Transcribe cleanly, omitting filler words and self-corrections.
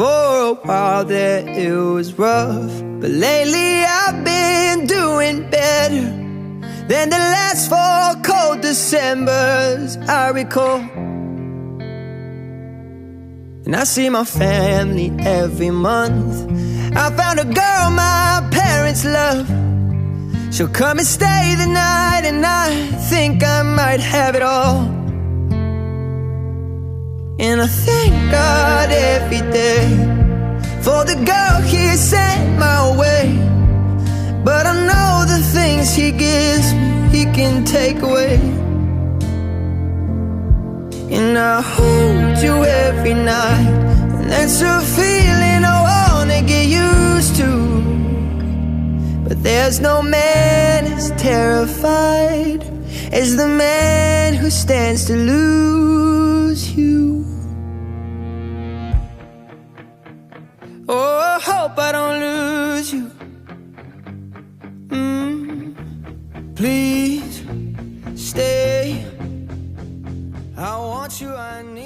For a while there it was rough, but lately I've been doing better than the last 4 cold Decembers I recall. And I see my family every month. I found a girl my parents love. She'll come and stay the night, and I think I might have it all. And I thank God every day for the girl He sent my way. But I know the things He gives me, He can take away. And I hold you every night, and that's a feeling I wanna get used to. But there's no man as terrified as the man who stands to lose you. Oh, I hope I don't lose you. Please stay. I want you, I need